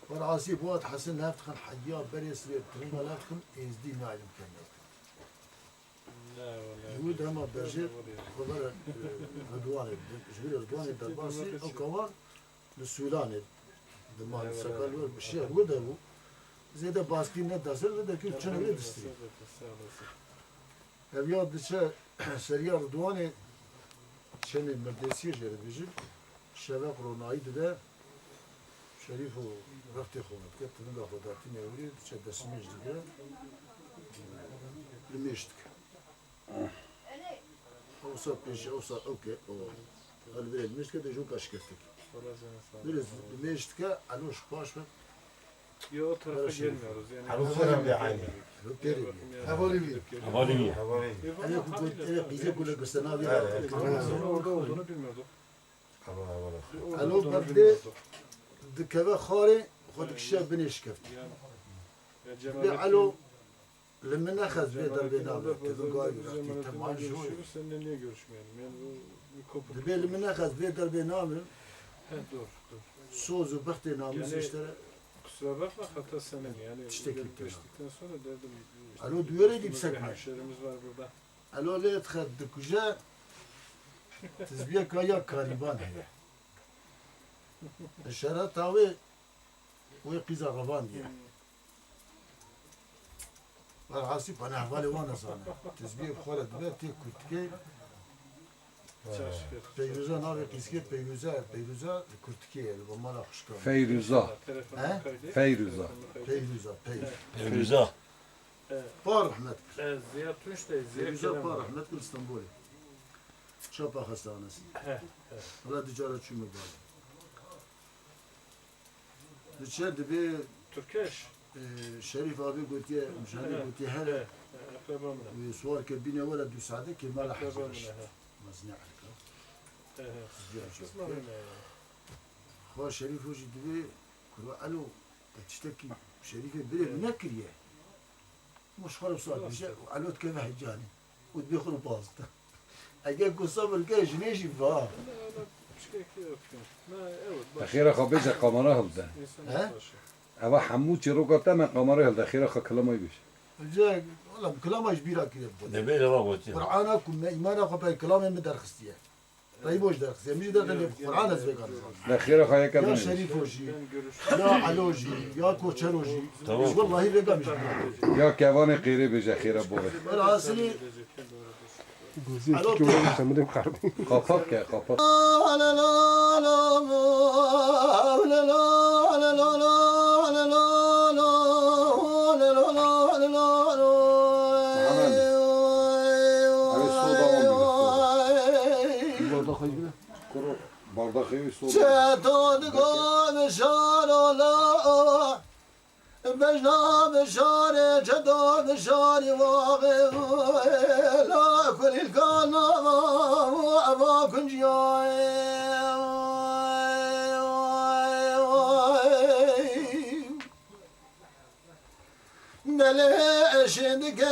var asip وقت حسن لافت خن حيا بريس تريما لافت خن ازدي نايم كان يود هما برجر خبر رضوان جبير رضوان الدرباسي او كمان للسولان دمان سكالور بشير وده هو زيدا باسكين ندسر ده كيف شنو يدستري هبياد دشه سريا رضوان شنو مردسي جري بيجي شباب رونايد ده شريف رفتي خونت كنت نقا خداتي نوري دشه دسميج دي لميشتك اوصل بيش اوصل اوكي او البلد مش كده جو كشكتك biraz meştka aloş baş ve
Yo o tarafa gelmiyoruz yani.
عروسنا بيعاني
rüpteri havali bir
حوالي
hani evet bize kule gösteren bir
Orada olduğunu bilmiyorduk.
alo bende dikeve khare خود kişi bineş kefti ve alo لما ناخذ بيدر بينامه كذا قايل رحتي تمام شوي
Seninle niye görüşmeyelim? Yani bu bir kopuk.
دبي لما ناخذ بيدر بينامه
Dur.
سوز وبختي ناموس
Yani-
اشترى
Kusura bakma hata senin yani.
İşte gitti.
Geçtikten sonra dedim.
Alo, duyuyor edip
üstümüzde bir
sekme.
hemşerimiz var burada.
الو لا تخد دكوجا تزبيه كايا كاريبان هي الشارع تاوي ويقيزا غبان دي العاصف انا حوالي وانا صانا تزبيه بخولة بيتي كرتكي
Çarşıya.
بيروزا ناوي قيسكي بيروزا كرتكي البمالا خشكا
فيروزا
Telefonunu
He?
kaydet.
فيروزا
بيروزا
فيروزا
بار رحمت
Ziya Tunç da Ziya
بيروزا
Kerem
بار
var.
رحمت كل اسطنبولي شابا خستانسي
He.
ولا تجارة شو مبالي دشاد بي
Türkeş.
شريف ابي قلت يا مشاني قلت يا هلا
Akrabamla.
وصور كبينه ولا دو ساعه كما لا
Akrabamla.
حاجه
he.
مزنع
He. Kısma
هيك
öyle yani.
خو شريف وجي دبي كرو الو تشتكي شريف بلا بنكريه مش خلاص صار بيجي الو كيف حجاني ودبيخلو باستا اجي قصاب الكاش نيجي فا
Şikayet yok. Evet. baş-
أخيرا خبيزة قمرة هلدا
İnsanın
He?
başı.
أبا حمود شروقة تما قمرة هلدا أخيرا خكلمة يبش
جاي والله كلام كبيره كده
نبيل ما قلت
قرآنكم ايمانكم خبا كلام من درخستيه طيب وش درخستيه مش درخستيه قرآن ازبيكان
أخيرا خايا
يا
كمان
شريف وجي
Ben görüşürüz.
يا علوجي يا كوتشروجي
تمام.
والله بقى مش
يا كيفاني قيري بيج أخيرا بوغي
العاصلي
جوزي تحكي ولا تمرين قربي
خفاك يا خفاك
لا لا لا لا لا لا لا
برضه خيبنا كرو برضه خيبي صوت
شتاد قام شارولا بجنا بشاري جدا بشاري واغي لا كل الكانا وابا كنجي دل شندك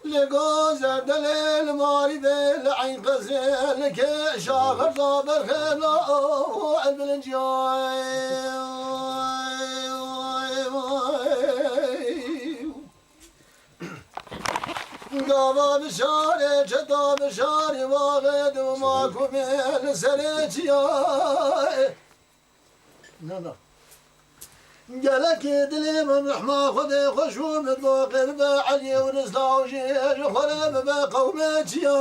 لقوزر دل الماري بالعين غزلك شاغر صابر خلا قابا بشاري جدا بشاري واغد وماكو من سريتيا لا قالك دلي من رحمة خذي خشوم تبوقر بعلي ونسلا وجيش خرب بقومتيا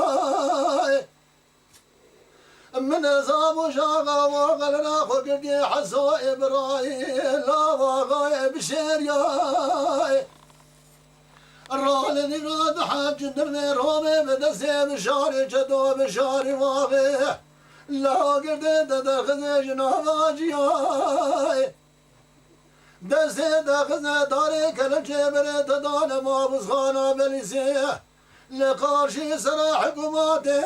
من نظام وشاقا وغلنا خقدي حسو إبراهيم لا وغاية بشيريا الرالني راد حاج جندرني رومي بدسي بشاري جدو بشاري واغي لا قردي تدخذي جناباجيا دسي دخذي داري كلم جبري تدانا مابوز خانا بليسي لقارشي سرا حكوماتي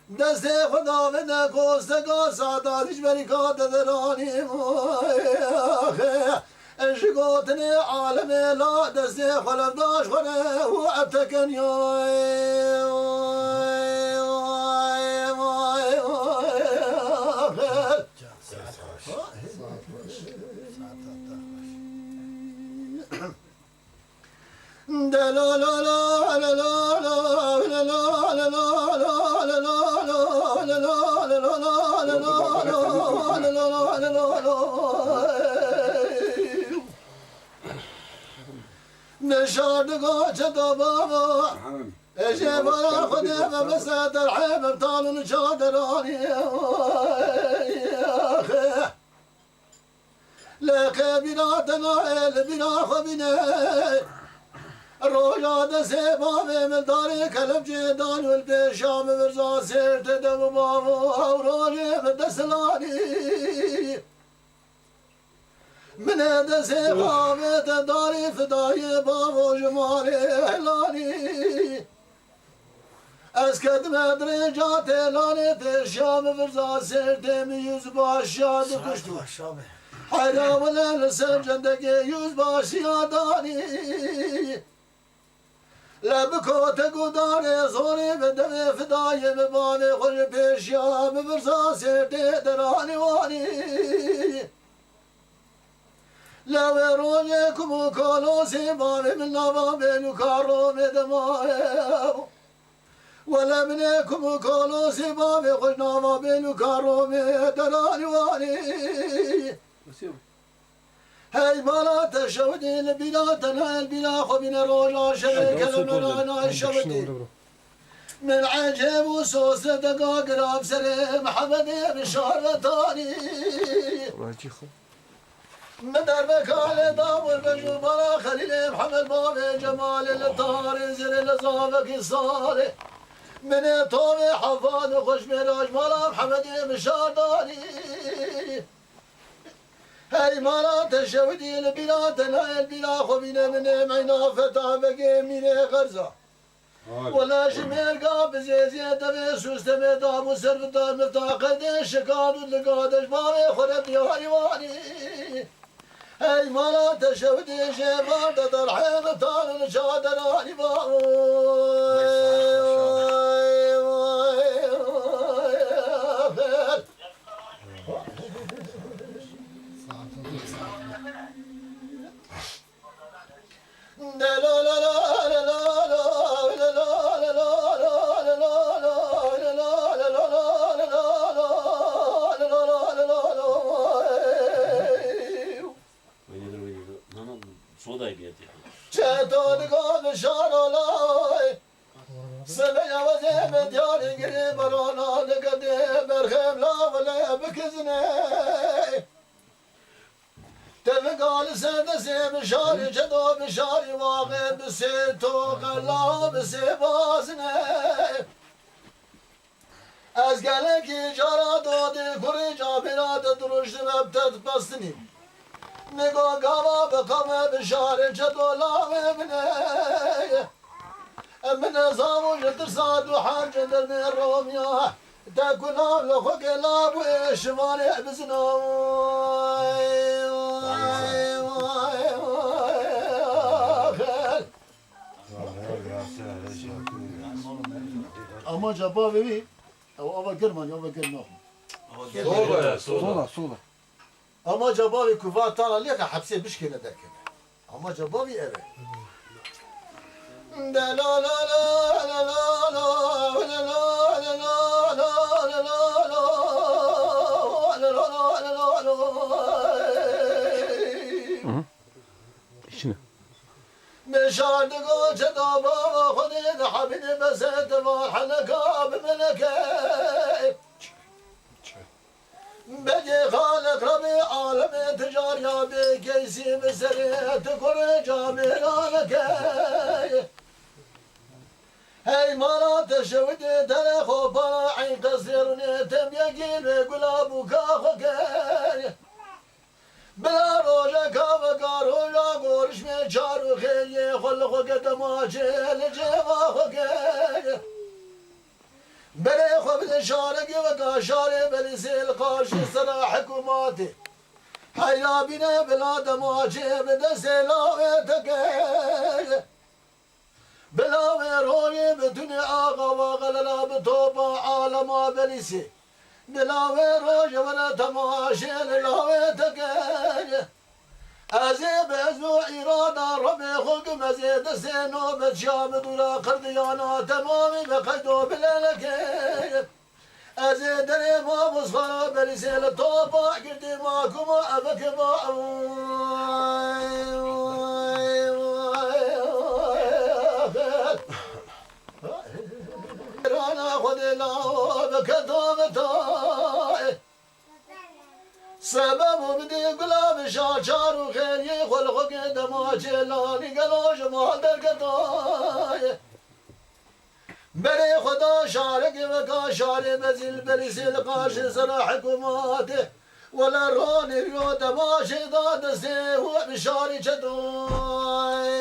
دسي خدا بنا كوستقا ساداتش بريكات دراني اشقوتني عالمي لا دسي خلف داش خنا وعبتكن نشاردقو جدا بابا اجي برا خديمة مسات الحيم ابطال نشادراني يا اخي لك بناتنا البنا خبنا الرجا دسي بابي من داري كلب جيدان والبيشام برزا سيرت دم بابو اوراجي من دسلاني من دسي بابي تداري فداي بابو جمالي احلاني اسكت مدري جاتي لاني تشام برزا سيرت ميوز باشاد كشتو حرام للسر جندقي يوز باشياداني لبكوت قداني صوري بدمي فداي بباني خوش بيشيا ببرزا سيرتي دراني واني لو روجكم وكالو سيباني من نبابين وكارو مدمائي ولا منكم وكالو سيباني خوش نبابين وكارو مدراني واني هاي مالا تشودي لبلادنا البلا خبنا روجا شريك لنا الشودي من عجب وصوص دقاق راب سري محمد بشار ثاني من دربك على داور بجمال خليل محمد بابي جمال الطار زر لزافك الصالح من طوبي حفاظ وخش مراج مالا محمد بشار ثاني هاي مرات الشودي لبلادنا البلا خبينا من معنا فتح بقي من غرزة ولا شمير قاب زيزي تبي سوست مدام وسر بدار مفتاح قدش شكاد ولقادش بابي خرب يا حيواني هاي مرات الشودي شباب تدر حيض طال الشادراني تفقال سدسي بشاري جدو بشاري واقع بسيتو قلا بسيبازني از گلکی جارا دادی کری جابیرات درشت مبتد بستنی نگاه گاوا بکامه بشاره جدو لاغه بنه من زامو جتر ساد و حال جندر من رومیا تاكونا لخوك لابو شمالي بزنو اما جبا ببی او آوا گرمان یا گرمان
Sola sola.
اما جبا کوفا تالا لیک حبسه بشکنه درکنه اما جبا eve
İçine.
مشاردگو چدا بابا خودی حبید بسد و حلقا بملکه بگی خالق ربی عالم تجاریا بی کیسی بسری تکر جامیرانکه هی مالا تشودی تلخو پالا عین قصیرونی تم یکین گلابو کاخوکه بلا روژا کاوا کاروژا گورش می چارو خیلی خل خوکه دماچه لجوا خوکه بله خوب شارگی و کاشاره بلی سیل قارشی سرا حکوماتی حیلا بینه بلا دماچه بده سیلاوه تکه بلاوه روی بدون آقا و غللا بطوبا عالما بلی سی دلاوه روش ولا تماشي دلاوه تكاج أزيب أزو إرادة ربي خلق مزيد سينو بتشام دولا قرديانا تمامي بقيدو بلالكاج أزيد ما بصفرا برسيل طوبا قردي ماكما أبكما رانا خذ الله بكتوبتاي سبب بدي قلاب شاچار وخير يخلق دما جلاني قلوش مالدر كتاي بلي خدا شارك وكا شاري بزيل برسيل قاش سرا حكوماته ولا روني رو دماشي داد سيهو بشاري چتاي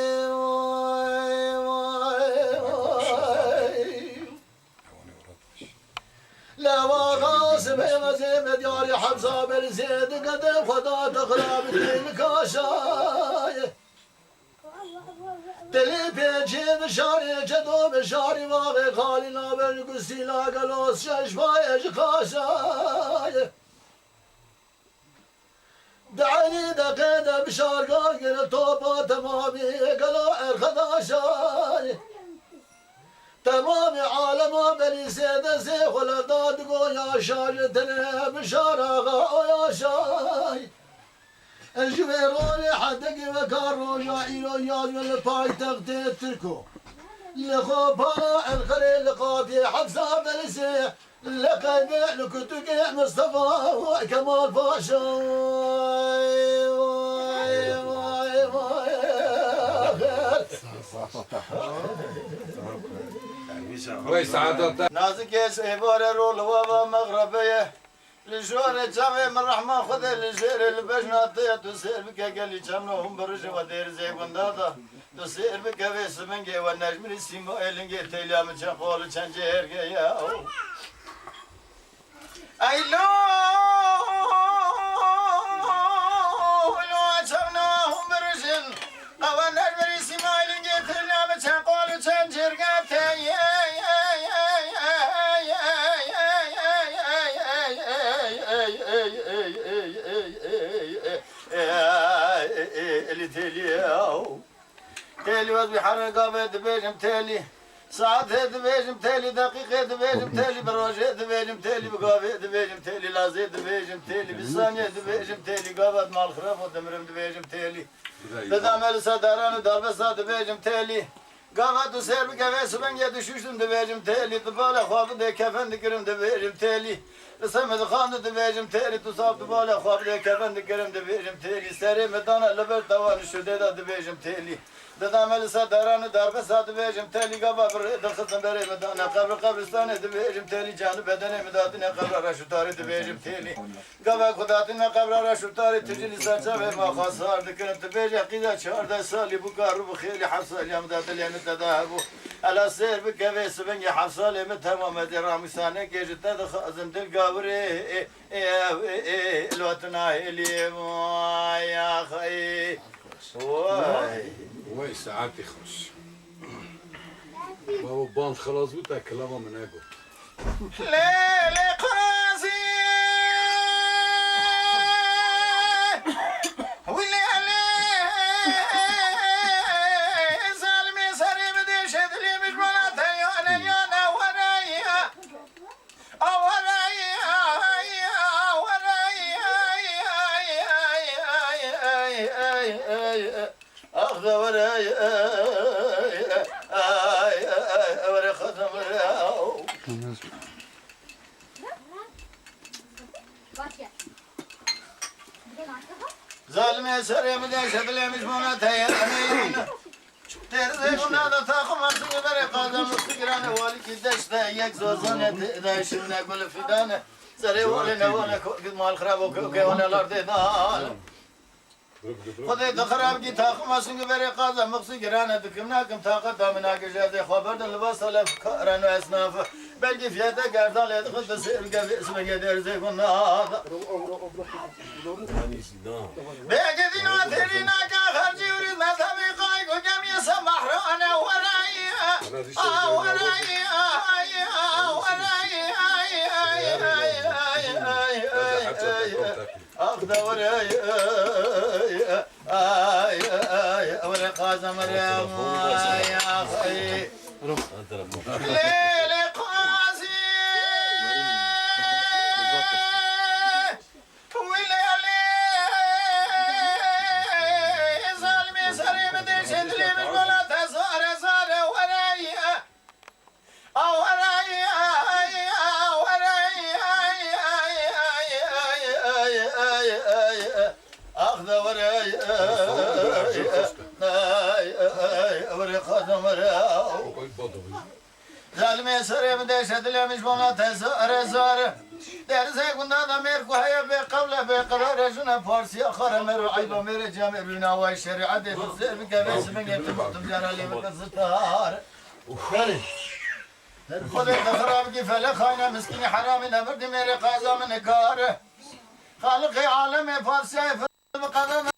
لوا غاصب غزيم دياري حبسة بالزيد قدم خدا تخرب الكاشاي دلي بيجي بشاري جدو بشاري واغي خالي نابل قسي لا قلوس ششفايش خاشاي دعاني دقيدة بشار قاقل طوبة تمامي قلو ارخداشاي تمام عالم بلی سیده سی خلداد گو یا شاج تنه بشار آغا و یا شای الجویرون حدقی و کار روژا ایرو یاد من پای تقت ترکو لخو پانا الخلی لقاتی حفظا بلی سی لقیبی لکتوکی مصطفى و کمال پاشای
وای سعادت
نازك سيبور رول وابا مغربية لجوار جامع من رحمة خذ لجير البجنة تسير بك قال لي جامنهم برج ودير زي بندادا تسير بك بس منجي والنجم السيمو إلنجي تيلا من شقول شنجير يا أي لو جامنهم برج أو النجم السيمو إلنجي تيلا من شقول شنجير تالي وضبي حرقة بيجم تالي ساعات بيجم تالي دقيقة بيجم تالي بروجة بيجم تالي بقابة بيجم تالي لازيد بيجم تالي بالثانية بيجم تالي قابة مع الخراف ودمرم بيجم تالي بدعمل صدران ودابة صاد بيجم تالي قابة تسير بكفي سبنجة دشوشتم بيجم تالي طبالة خواب دي كفن دكرم بيجم تالي رسمت خان بيجم تالي تصاب طبالة خواب دي كفن دكرم بيجم تالي سري مدانا لبر توان الشديدة بيجم تالي ددامل صدران دارب صاد بيجم تالي قبا بريد الخصم بري مدانا قبر قبرستان بيجم تالي جانب بدني مداتنا قبر رشتاري بيجم تالي قبا خداتنا قبر رشتاري تجلي سرچه ما خاصار دكرم بيجي قيدا 14 سالي بقارو بخيلي حفصه اليوم دات اللي متذهبوا على سير بكفي سبنجي حفصه لي متمام درامسانه كيجت خازم دلقابري الوطنا اللي يا خي
وای ساعتی خوش بابا باند خلاص بود تا کلام من نگو
لیل قاضی ولیل ظالمی سری بدی شدلی مجموعه تیانه یانه وریا أخذ وراي ورا خدم ظالم سري مدي شبلي مش مناتي أمين ترزي كنا تاخم أرسل بري قادم مستقران والي كدشتا يك زوزانة دايشنا كل فدانة سري ولنا وانا قد مال خراب وكي وانا الأرض دال خدای دخراب کی تاخم اسنگ بری قاضی مقصی گرانه دکمنا کم طاقت دامنا که جاده خبر دل لباس لف کارن و اسناف بلکه فیاته گردان لید خود بسیر که اسم گدر زکن ناد بگه دینا ترینا که خرجی ورید مذهبی قای کو جمعی سمحرانه ورائی ورائی أخذ وراي ولا قاسم اليوم يا أخي ليل قاسي وليالي ظالمي سري بدي شدلي من ولا تزار زار وراي أخذ وراي وري خدم وراي ظالمي سري بدي شدلي مش ولا تزار زار درزه كنا دمير كوهيا بقولة بقرار جنا فارسي آخر مرو عيبا مير جامع بناوي الشريعة دي فزير بكبس من يتمقتم جرالي بكالستار خذ الخراب كيف لخاينا مسكين حرامي نمرد ميري قازا من كاره خالقي عالمي فارسي في المقدم